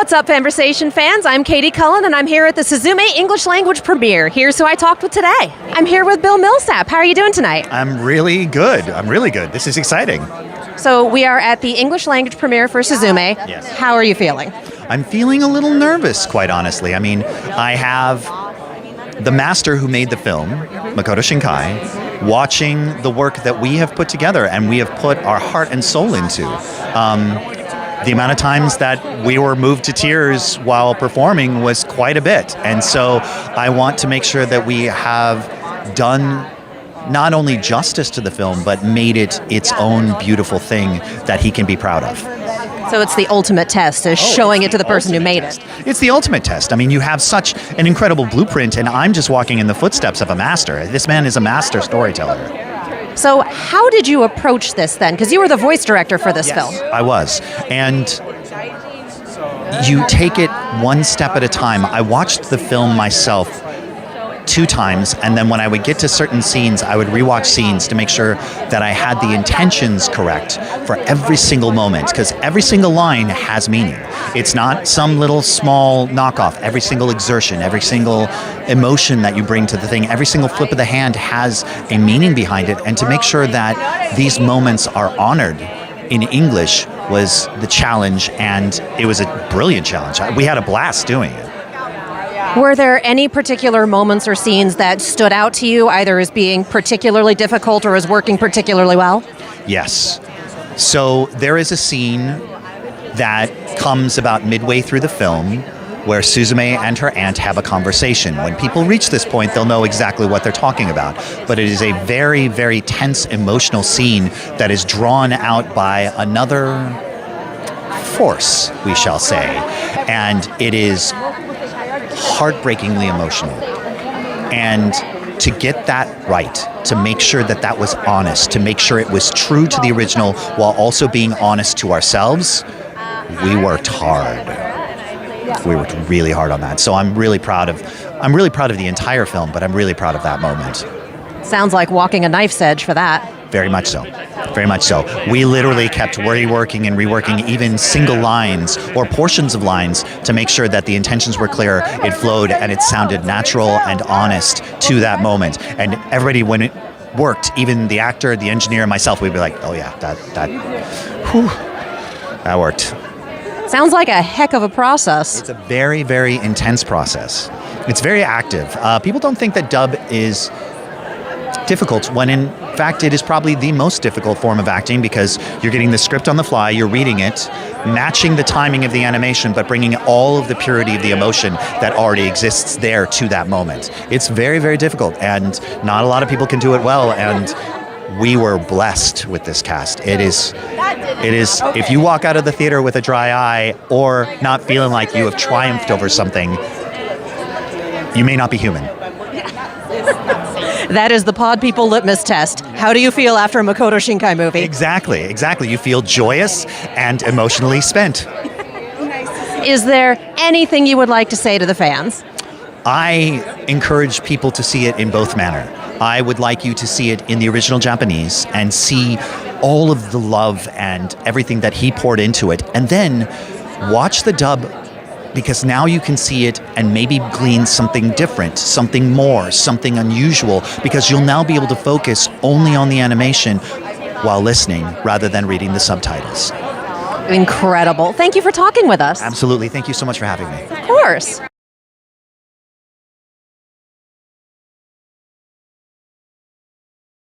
What's up, FANVERSATION fans? I'm Katie Cullen, and I'm here at the Suzume English Language Premiere. Here's who I talked with today. I'm here with Bill Millsap. How are you doing tonight? I'm really good. This is exciting. So we are at the English Language Premiere for Suzume. Yes. How are you feeling? I'm feeling a little nervous, quite honestly. I mean, I have the master who made the film, Makoto Shinkai, watching the work that we have put together and we have put our heart and soul into. The amount of times that we were moved to tears while performing was quite a bit. And so I want to make sure that we have done not only justice to the film, but made it its own beautiful thing that he can be proud of. So it's the ultimate test, is showing it to the person who made it. It's the ultimate test. I mean, you have such an incredible blueprint, and I'm just walking in the footsteps of a master. This man is a master storyteller. So how did you approach this then? Because you were the voice director for this film. I was. And you take it one step at a time. I watched the film myself 2 times, and then when I would get to certain scenes, I would rewatch scenes to make sure that I had the intentions correct for every single moment, because every single line has meaning. It's not some little small knockoff. Every single exertion, every single emotion that you bring to the thing, every single flip of the hand has a meaning behind it, and to make sure that these moments are honored in English was the challenge, and it was a brilliant challenge. We had a blast doing it. Were there any particular moments or scenes that stood out to you, either as being particularly difficult or as working particularly well? Yes. So there is a scene that comes about midway through the film where Suzume and her aunt have a conversation. When people reach this point, they'll know exactly what they're talking about. But it is a very, very tense, emotional scene that is drawn out by another force, we shall say. And it is heartbreakingly emotional. And to get that right, to make sure that that was honest, to make sure it was true to the original while also being honest to ourselves, we worked hard. We worked really hard on that. So I'm really proud of the entire film, but I'm really proud of that moment. Sounds like walking a knife's edge for that. Very much so. Very much so. We literally kept reworking and reworking even single lines or portions of lines to make sure that the intentions were clear, it flowed, and it sounded natural and honest to that moment. And everybody, when it worked, even the actor, the engineer, and myself, we'd be like, oh yeah, that worked. Sounds like a heck of a process. It's a very, very intense process. It's very active. People don't think that dub is difficult, when in fact it is probably the most difficult form of acting, because you're getting the script on the fly, you're reading it, matching the timing of the animation, but bringing all of the purity of the emotion that already exists there to that moment. It's very, very difficult, and not a lot of people can do it well, and we were blessed with this cast. It is, if you walk out of the theater with a dry eye or not feeling like you have triumphed over something, you may not be human. That is the Pod People litmus test. How do you feel after a Makoto Shinkai movie? Exactly. You feel joyous and emotionally spent. Is there anything you would like to say to the fans? I encourage people to see it in both manner. I would like you to see it in the original Japanese and see all of the love and everything that he poured into it, and then watch the dub, because now you can see it and maybe glean something different, something more, something unusual, because you'll now be able to focus only on the animation while listening rather than reading the subtitles. Incredible. Thank you for talking with us. Absolutely. Thank you so much for having me. Of course.